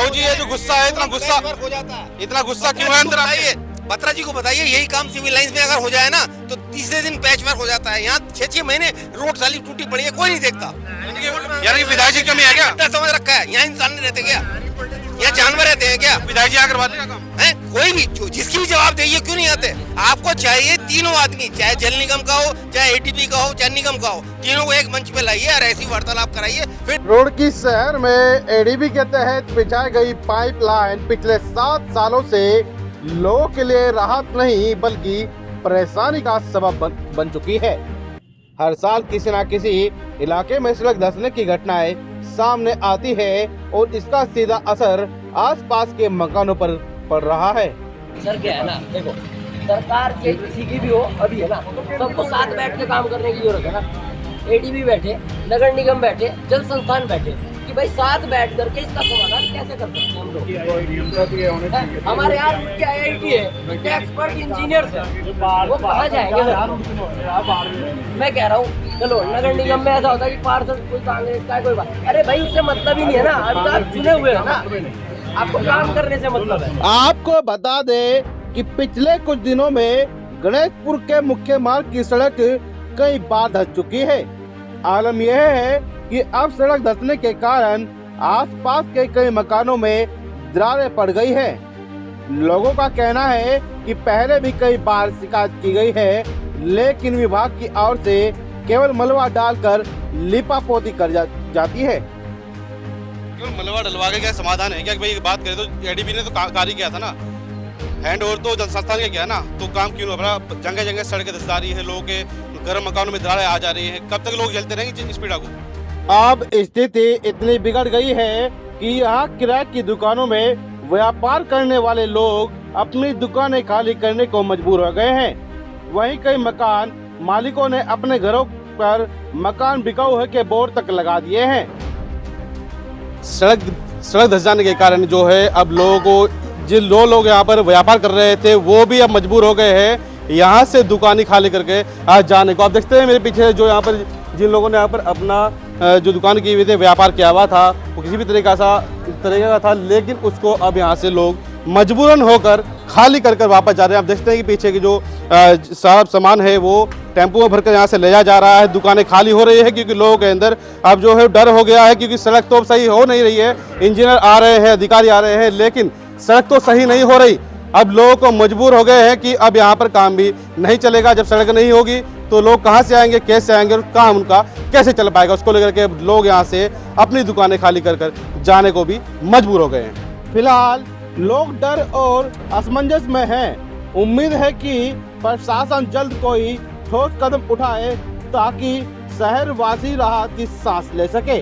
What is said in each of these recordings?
राहुल जी ये जो गुस्सा है, इतना गुस्सा क्यों है अंदर आपके? बत्रा जी को बताइए, यही काम सिविल लाइंस में अगर हो जाए ना तो तीसरे दिन पैच वर्क हो जाता है। यहाँ 6-6 महीने रोड साली टूटी पड़ी है, कोई नहीं देखता। यानी विधायक जी की कमी है क्या? समझ रखा है, यहाँ इंसान नहीं रहते क्या? यहाँ जानवर रहते हैं क्या? विधायक जी आकर करवा देगा काम? है कोई भी जिसकी भी जवाब दे, क्यों नहीं आते? आपको चाहिए तीनों आदमी, चाहे जल निगम का हो, चाहे एटीपी का हो, चाहे निगम का हो, तीनों को एक मंच पे लाइए और ऐसी वार्तालाप कराइए। फिर रुड़की शहर में एडीबी के तहत बिछाई गई पाइपलाइन पिछले 7 सालों से लोगों के लिए राहत नहीं बल्कि परेशानी का सबब बन चुकी है। हर साल किसी न किसी इलाके में सड़क धंसने की घटनाएं सामने आती है और इसका सीधा असर आसपास के मकानों पर पड़ रहा है। सर क्या है ना, देखो सरकार के किसी की भी हो, अभी है ना सबको साथ बैठ के काम करने की जरूरत है ना। एडीबी बैठे, नगर निगम बैठे, जल संस्थान बैठे कि भाई साथ बैठ करके इसका समाधान कैसे कर सकते हैं हम लोग। हमारे यहाँ उनके IIT है, एक्सपर्ट इंजीनियर्स है, वो कहाँ जाएंगे सर? मैं कह रहा हूँ चलो नगर निगम में ऐसा होता है कि पार्षद कोई कांग्रेस का कोई बात, अरे भाई उससे मतलब ही नहीं है ना। अभी आप चुने हुए हैं ना, आपको काम करने से मतलब है। आपको बता दें कि पिछले कुछ दिनों में गणेशपुर के मुख्य मार्ग की सड़क कई बार धंस चुकी है। आलम यह है कि अब सड़क धंसने के कारण आसपास के कई मकानों में दरारें पड़ गई है। लोगों का कहना है कि पहले भी कई बार शिकायत की गई है, लेकिन विभाग की ओर से केवल मलबा डालकर लिपापोती कर जाती है। केवल मलबा डलवा के क्या समाधान है क्या? भाई बात करें तो एडीबी ने तो कार्य किया था ना, हैंड ओवर तो जल संस्थान के किया ना, तो काम क्यों हो रहा? जगह जगह सड़कें धंस जा रही है, लोगों के घर मकानों में दरारें आ जा रही है। कब तक लोग झेलते रहेंगे इस पीड़ा को? अब स्थिति इतनी बिगड़ गई है कि यहाँ किराए की दुकानों में व्यापार करने वाले लोग अपनी दुकानें खाली करने को मजबूर हो गए हैं। वहीं कई मकान मालिकों ने अपने घरों पर मकान बिकाऊ है के बोर्ड तक लगा दिए हैं। सड़क धंस जाने के कारण जो है अब लोगों को, जिन लोग यहाँ पर व्यापार कर रहे थे वो भी अब मजबूर हो गए हैं यहाँ से दुकानें खाली करके आज जाने को। आप देखते हैं मेरे पीछे जो यहाँ पर जिन लोगों ने यहाँ पर अपना जो दुकान की हुई थी, व्यापार किया हुआ था, वो किसी भी तरीके का था, लेकिन उसको अब यहाँ से लोग मजबूरन होकर खाली कर वापस जा रहे हैं। आप देखते हैं कि पीछे की जो सारा सामान है वो टेम्पो में भरकर यहाँ से ले जा रहा है। दुकानें खाली हो रही है क्योंकि लोगों के अंदर अब जो है डर हो गया है, क्योंकि सड़क तो सही हो नहीं रही है। इंजीनियर आ रहे हैं, अधिकारी आ रहे हैं, लेकिन सड़क तो सही नहीं हो रही। अब लोगों को मजबूर हो गए हैं कि अब यहाँ पर काम भी नहीं चलेगा। जब सड़क नहीं होगी तो लोग कहाँ से आएंगे, कैसे आएंगे और काम उनका कैसे चल पाएगा, उसको लेकर के लोग यहाँ से अपनी दुकानें खाली कर जाने को भी मजबूर हो गए हैं। फिलहाल लोग डर और असमंजस में हैं। उम्मीद है कि प्रशासन जल्द कोई ठोस कदम उठाए ताकि शहरवासी राहत की सांस ले सके।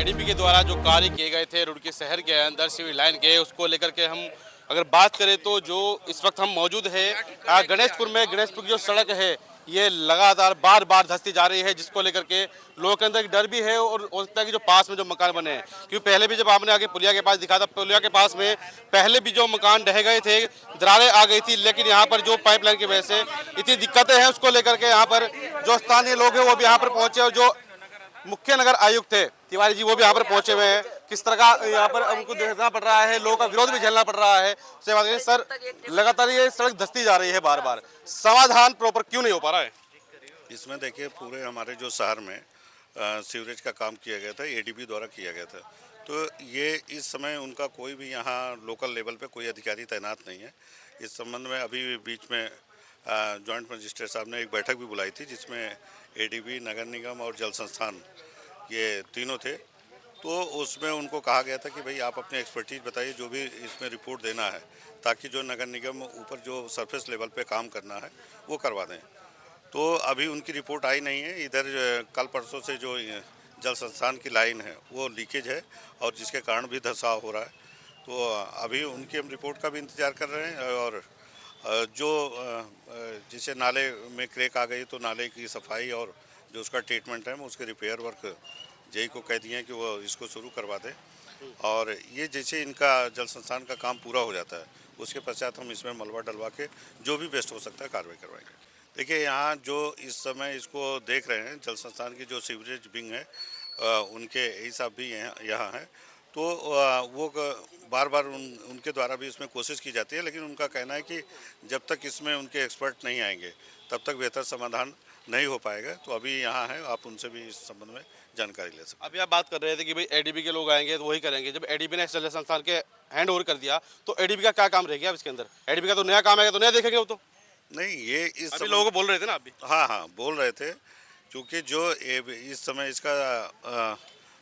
एडीबी के द्वारा जो कार्य किए गए थे रुड़की शहर के अंदर सिविल लाइन के, उसको लेकर के हम अगर बात करें तो जो इस वक्त हम मौजूद है गणेशपुर में, गणेशपुर की जो सड़क है ये लगातार बार बार धंसती जा रही है, जिसको लेकर के लोगों के अंदर डर भी है और हो सकता है कि जो पास में जो मकान बने हैं, क्योंकि पहले भी जब आपने आगे पुलिया के पास दिखा था, पुलिया के पास में पहले भी जो मकान ढह गए थे, दरारें आ गई थी, लेकिन यहाँ पर जो पाइपलाइन की वजह से इतनी दिक्कतें हैं, उसको लेकर के यहाँ पर जो स्थानीय लोग हैं वो भी यहाँ पर पहुंचे और जो मुख्य नगर आयुक्त थे तिवारी जी वो भी यहाँ पर पहुंचे हुए हैं। किस तरह का यहाँ पर उनको देखना पड़ रहा है, लोगों का विरोध भी झेलना पड़ रहा है। उससे बात करें सर, लगातार ये सड़क धंसती जा रही है, बार बार समाधान प्रॉपर क्यों नहीं हो पा रहा है? इसमें देखिए पूरे हमारे जो शहर में सीवरेज का काम किया गया था, एडीबी द्वारा किया गया था, तो ये इस समय उनका कोई भी यहाँ लोकल लेवल पे कोई अधिकारी तैनात नहीं है। इस संबंध में अभी बीच में जॉइंट मजिस्ट्रेट साहब ने एक बैठक भी बुलाई थी, जिसमें एडीबी, नगर निगम और जल संस्थान ये तीनों थे। तो उसमें उनको कहा गया था कि भाई आप अपनी एक्सपर्टीज बताइए, जो भी इसमें रिपोर्ट देना है, ताकि जो नगर निगम ऊपर जो सरफेस लेवल पे काम करना है वो करवा दें। तो अभी उनकी रिपोर्ट आई नहीं है। इधर कल परसों से जो जल संस्थान की लाइन है वो लीकेज है और जिसके कारण भी धंसाव हो रहा है। तो अभी उनकी हम रिपोर्ट का भी इंतज़ार कर रहे हैं। और जो जिसे नाले में क्रैक आ गई तो नाले की सफाई और जो उसका ट्रीटमेंट है, उसके रिपेयर वर्क जेई को कह दिए हैं कि वो इसको शुरू करवा दें। और ये जैसे इनका जल संस्थान का काम पूरा हो जाता है, उसके पश्चात हम इसमें मलबा डलवा के जो भी बेस्ट हो सकता है कार्रवाई करवाएंगे। देखिए यहाँ जो इस समय इसको देख रहे हैं, जल संस्थान की जो सीवरेज विंग है उनके यही साहब भी यहाँ हैं तो वो बार बार उनके द्वारा भी इसमें कोशिश की जाती है, लेकिन उनका कहना है कि जब तक इसमें उनके एक्सपर्ट नहीं आएंगे तब तक बेहतर समाधान नहीं हो पाएगा। तो अभी यहाँ है, आप उनसे भी इस संबंध में जानकारी ले सकते हैं। अभी आप बात कर रहे थे कि भाई एडीबी के लोग आएंगे तो वही करेंगे। जब एडीबी ने जल संस्थान के हैंड ओवर कर दिया तो एडीबी का क्या काम रह गया अब इसके अंदर? एडीबी का तो नया काम है, तो नया देखेंगे वो तो। नहीं, ये इस अभी लोगों को बोल रहे थे ना आप भी। हाँ हाँ बोल रहे थे, क्योंकि जो इस समय इसका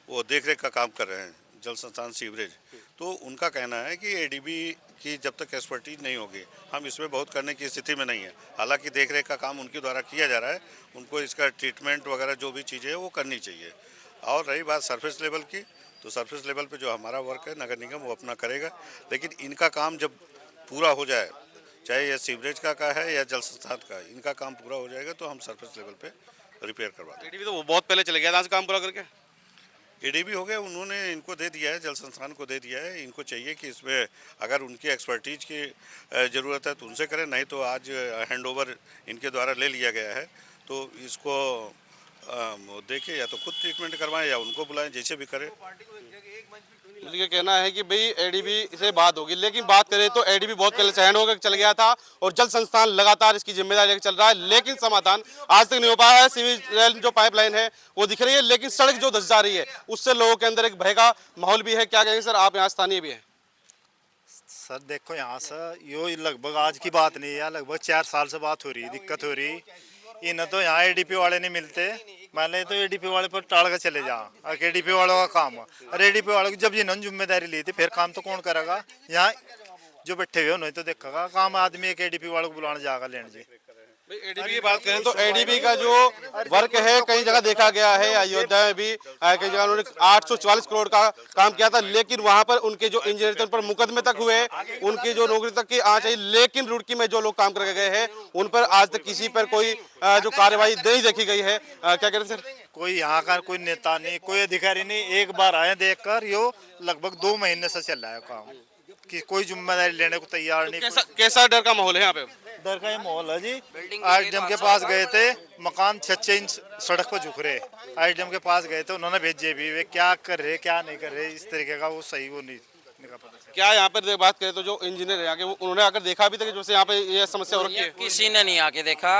वो देख रेख का काम कर रहे हैं जल संस्थान सीवरेज, तो उनका कहना है कि एडीबी की जब तक एक्सपर्टीज नहीं होगी हम इसमें बहुत करने की स्थिति में नहीं है। हालांकि देख रेख का काम उनके द्वारा किया जा रहा है, उनको इसका ट्रीटमेंट वगैरह जो भी चीज़ें हैं वो करनी चाहिए। और रही बात सरफेस लेवल की, तो सरफेस लेवल पे जो हमारा वर्क है नगर निगम वो अपना करेगा, लेकिन इनका काम जब पूरा हो जाए, चाहे यह सीवरेज का है या जल संस्थान का, इनका काम पूरा हो जाएगा तो हम सरफेस लेवल पे रिपेयर करवा देंगे। एडीबी तो वो बहुत पहले चले गया था आज काम पूरा करके। एडीबी हो गया, उन्होंने इनको दे दिया है, जल संस्थान को दे दिया है। इनको चाहिए कि इसमें अगर उनकी एक्सपर्टीज की ज़रूरत है तो उनसे करें, नहीं तो आज हैंडओवर इनके द्वारा ले लिया गया है, तो इसको देखें या तो खुद ट्रीटमेंट करवाएं या उनको बुलाएं, जैसे भी करें। मुझे कहना है कि भाई एडीबी से बात होगी, लेकिन बात करें तो एडीबी बहुत पहले से हैंड होकर चल गया था और जल संस्थान लगातार इसकी जिम्मेदारी लेकर चल रहा है, लेकिन समाधान आज तक नहीं हो पाया है। सीवरेज जो पाइपलाइन है वो दिख रही है, लेकिन सड़क जो धंस जा रही है उससे लोगों के अंदर एक भय का माहौल भी है। क्या कहेंगे सर, आप यहाँ स्थानीय भी है? सर देखो, यहाँ से यो लगभग आज की बात नहीं है, लगभग 4 साल से बात हो रही, दिक्कत हो रही। इन तो यहाँ एडीपी वाले नहीं मिलते, मैंने तो एडीपी वाले पर टाल के चले जा। और एडीपी वालों का काम है, और एडीपी वालों की जब इन्होंने जिम्मेदारी ली थी फिर काम तो कौन करेगा? यहाँ जो बैठे हुए उन्हें तो देखेगा काम, आदमी एक एडीपी वालों को बुलाने जाएगा लेने जी। एडीबी की बात करें तो एडीबी का जो वर्क है कई जगह देखा गया है, अयोध्या में भी कई जगह उन्होंने 844 करोड़ का काम किया था, लेकिन वहां पर उनके जो इंजीनियर थे उन पर मुकदमे तक हुए, उनकी जो नौकरी तक की आँच आई। लेकिन रुड़की में जो लोग काम करके गए हैं उन पर आज तक किसी पर कोई जो कार्यवाही नहीं देखी गई है। क्या कह रहे हैं सर? कोई यहाँ का कोई नेता नहीं, कोई अधिकारी नहीं, एक बार आए देखकर, यो लगभग 2 महीने से चल रहा है काम, कि कोई जिम्मेदारी लेने को तैयार नहीं। कैसा डर का माहौल है यहाँ पे? डर का ये माहौल है जी। आईडीएम के पास गए थे, मकान 6-6 इंच सड़क पर झुक रहे। आईडीएम के पास गए थे, उन्होंने भेजे भी, वे क्या कर रहे क्या नहीं कर रहे इस तरीके का वो सही वो नहीं पता। क्या यहाँ पर बात करें तो जो इंजीनियर है आगे उन्होंने आकर देखा भी था कि जैसे यहाँ पे ये समस्या हो रखी है? किसी ने नहीं आके देखा,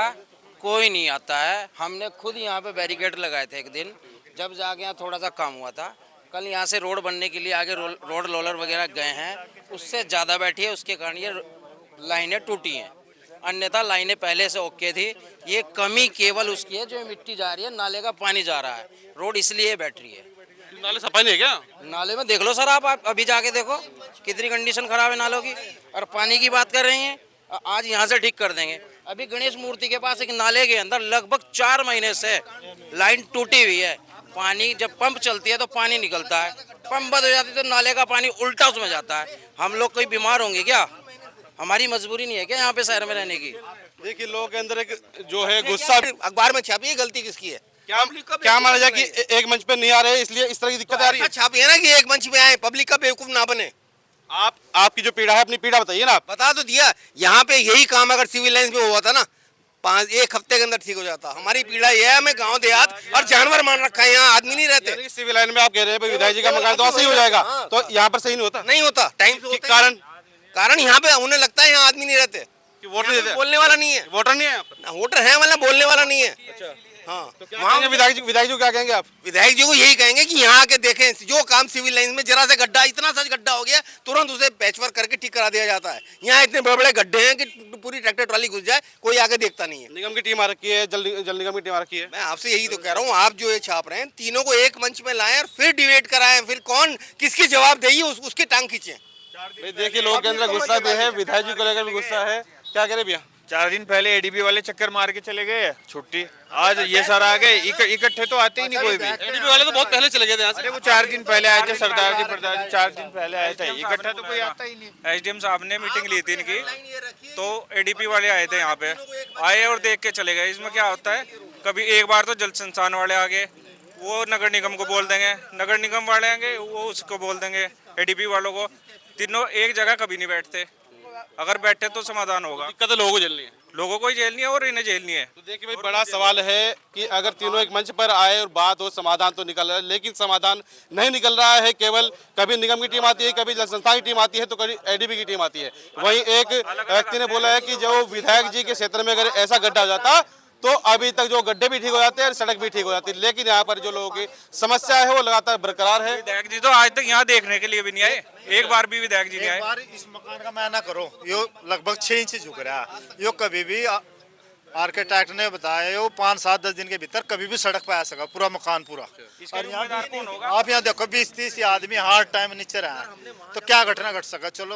कोई नहीं आता है। हमने खुद यहाँ पे बैरिकेड लगाए थे एक दिन, जब जाके यहाँ थोड़ा सा काम हुआ था। कल यहाँ से रोड बनने के लिए आगे रोड रोलर वगैरह गए हैं, उससे ज़्यादा बैठी है, उसके कारण ये लाइनें टूटी हैं। अन्यथा लाइनें पहले से ओके थी। ये कमी केवल उसकी है जो मिट्टी जा रही है, नाले का पानी जा रहा है, रोड इसलिए बैठ रही है। नाले सफाई नहीं है क्या? नाले में देख लो सर, आप अभी जाके देखो कितनी कंडीशन खराब है नालों की। और पानी की बात कर रही हैं, आज यहाँ से ठीक कर देंगे। अभी गणेश मूर्ति के पास एक नाले के अंदर लगभग 4 महीने से लाइन टूटी हुई है। पानी जब पंप चलती है तो पानी निकलता है, पंप बंद हो जाती है तो नाले का पानी उल्टा उसमें जाता है। हम लोग कोई बीमार होंगे क्या? हमारी मजबूरी नहीं है क्या यहाँ पे शहर में रहने की? देखिए लोगों के अंदर एक जो है गुस्सा। अखबार में छापी है, गलती किसकी है? क्या माना जाए कि एक मंच पे नहीं आ रहे इसलिए इस तरह की दिक्कत आ रही है? छापी है ना कि एक मंच पे आए, पब्लिक का बेवकूफ ना बने। आपकी जो पीड़ा है अपनी पीड़ा बताइए ना। बता तो दिया, यहाँ पे यही काम अगर सिविल लाइंस में हुआ था ना 1 हफ्ते के अंदर ठीक हो जाता। हमारी पीड़ा ये है, हमें गांव देहात और जानवर मान रखा है, यहाँ आदमी नहीं रहते। सिविल लाइन में आप कह रहे हैं विधायक जी का मकान तो सही हो जाएगा, तो यहाँ पर सही नहीं होता? नहीं होता टाइम से। कारण यहाँ पे उन्हें लगता है यहाँ आदमी नहीं रहते, कि वोटर नहीं देते? बोलने वाला नहीं है। वोटर नहीं है यहाँ पर? वोटर है मतलब बोलने वाला नहीं है। अच्छा हाँ, तो क्या कहेंगे विधायक जी को? क्या कहेंगे आप? विधायक जी को यही कहेंगे कि यहाँ आके देखें, जो काम सिविल लाइन में जरा से गड्ढा, इतना सा गड्ढा हो गया तुरंत उसे पैचवर्क करके ठीक करा दिया जाता है। यहाँ इतने बड़े बड़े गड्ढे हैं कि पूरी ट्रैक्टर ट्रॉली घुस जाए, कोई आके देखता नहीं है। निगम की टीम आ रखी है, जल निगम की टीम आ रखी है। मैं आपसे यही तो कह रहा हूँ, आप जो ये छाप रहे हैं तीनों को एक मंच में लाएं और फिर डिबेट कराएं, फिर कौन किसकी जवाबदेही उसकी टांग खींचे। देखिए लोगों के अंदर गुस्सा भी है, विधायक जी को लेकर भी गुस्सा है। क्या कह रहे भैया? 4 दिन पहले एडीबी वाले चक्कर मार के चले गए छुट्टी, आज ये सर आ गए। इकट्ठे तो आते ही नहीं कोई भी। एडीबी वाले तो बहुत पहले चले गए थे यहाँ से। अरे वो 4 दिन पहले आए थे, सरदार जी प्रधान जी 4 दिन पहले आए थे, इकट्ठा तो कोई आता ही नहीं। एसडीएम साहब ने मीटिंग ली थी इनकी, तो एडीपी वाले आए थे यहाँ पे, आए और देख के चले गए। इसमें क्या होता है, कभी एक बार तो जल संस्थान वाले आ गए, वो नगर निगम को बोल देंगे, नगर निगम वाले आएंगे वो उसको बोल देंगे एडीपी वालों को। तीनों एक जगह कभी नहीं बैठते, अगर बैठे तो समाधान होगा। दिक्कत लोगों को झेलनी है। लोगों को ही झेलनी है और इन्हें झेलनी है। तो देखिए भाई, बड़ा सवाल है कि अगर तीनों एक मंच पर आए और बात हो, समाधान तो निकल रहा है, लेकिन समाधान नहीं निकल रहा है। केवल कभी निगम की टीम आती है, कभी जल संस्था की टीम आती है, तो कभी एडीबी की टीम आती है। वहीं एक व्यक्ति ने बोला है कि जो विधायक जी के क्षेत्र में अगर ऐसा गड्ढा हो जाता तो अभी तक जो गड्ढे भी ठीक हो जाते हैं और सड़क भी ठीक हो जाती है, लेकिन यहाँ पर जो लोगों की समस्या है वो लगातार बरकरार है। विधायक जी तो आज तक यहाँ देखने के लिए भी नहीं आए, एक बार भी विधायक जी नहीं एक आए। बार इस मकान का मैं ना करो, यो लगभग 6 इंच झुक रहा है। यो कभी भी आर्किटेक्ट ने बताया यो 5-7-10 दिन के भीतर कभी भी सड़क पे आ सका पूरा मकान पूरा। और यहाँ आप यहाँ देखो 20-30 आदमी हर टाइम नीचे रहा है, तो क्या घटना घट सका। चलो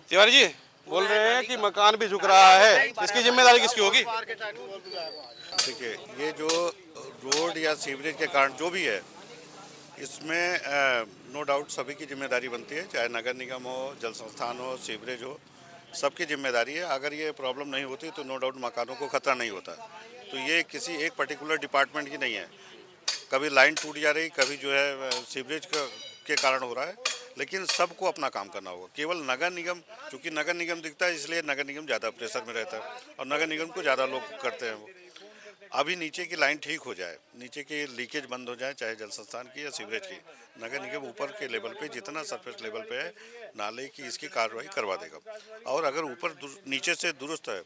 तिवारी जी बोल रहे हैं कि मकान भी झुक रहा है, इसकी जिम्मेदारी किसकी होगी? देखिए, ये जो रोड या सीवरेज के कारण जो भी है, इसमें नो डाउट सभी की जिम्मेदारी बनती है, चाहे नगर निगम हो, जल संस्थान हो, सीवरेज हो, सबकी जिम्मेदारी है। अगर ये प्रॉब्लम नहीं होती तो नो डाउट मकानों को खतरा नहीं होता। तो ये किसी एक पर्टिकुलर डिपार्टमेंट की नहीं है। कभी लाइन टूट जा रही, कभी जो है सीवरेज के कारण हो रहा है, लेकिन सबको अपना काम करना होगा। केवल नगर निगम, चूँकि नगर निगम दिखता है इसलिए नगर निगम ज़्यादा प्रेशर में रहता है और नगर निगम को ज़्यादा लोग करते हैं। वो अभी नीचे की लाइन ठीक हो जाए, नीचे की लीकेज बंद हो जाए, चाहे जल संस्थान की या सीवरेज की, नगर निगम ऊपर के लेवल पे जितना सरफेस लेवल पे है नाले की इसकी कार्रवाई करवा देगा। और अगर ऊपर नीचे से दुरुस्त है,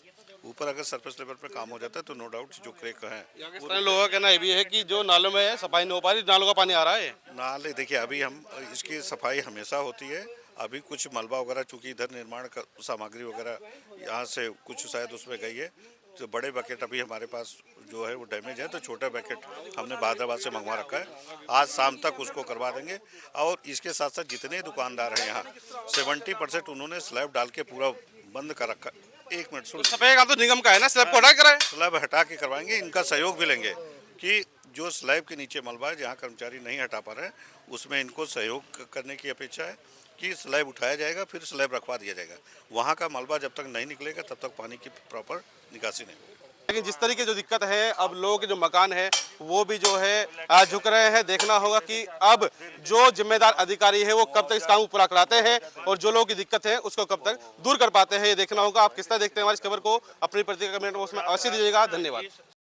ऊपर अगर सरफेस लेवल पे काम हो जाता है तो नो डाउट जो क्रैक है। लोगों का कहना ये भी है कि जो नालों में सफाई नहीं हो पा रही, नालों का पानी आ रहा है। नाले देखिए, अभी हम इसकी सफाई हमेशा होती है। अभी कुछ मलबा वगैरह चूँकि इधर निर्माण सामग्री वगैरह यहाँ से कुछ शायद उसमें गई है, तो बड़े बकेट अभी हमारे पास जो है वो डैमेज है, तो छोटा बकेट हमने हैदराबाद से मंगवा रखा है। आज शाम तक उसको करवा देंगे। और इसके साथ साथ जितने दुकानदार हैं यहाँ 70% उन्होंने स्लैब डाल के पूरा बंद कर रखा। एक मिनट सुन, सफाई काम तो निगम का है ना, स्लैब को हटा कराए। स्लैब हटा के करवाएंगे, इनका सहयोग भी लेंगे कि जो स्लैब के नीचे मलबा है जहाँ कर्मचारी नहीं हटा पा रहे हैं उसमें इनको सहयोग करने की अपेक्षा है कि स्लैब उठाया जाएगा, फिर स्लैब रखवा दिया जाएगा। वहाँ का मलबा जब तक नहीं निकलेगा तब तक पानी की प्रॉपर निकासी नहीं होगी। लेकिन जिस तरीके जो दिक्कत है, अब लोगों के जो मकान है वो भी जो है झुक रहे हैं। देखना होगा कि अब जो जिम्मेदार अधिकारी है वो कब तक इस काम को पूरा कराते हैं और जो लोगों की दिक्कत है उसको कब तक दूर कर पाते हैं, ये देखना होगा। आप किस तरह देखते हैं हमारी इस खबर को, अपनी प्रतिक्रिया कमेंट में उसमें अवश्य दीजिएगा। धन्यवाद।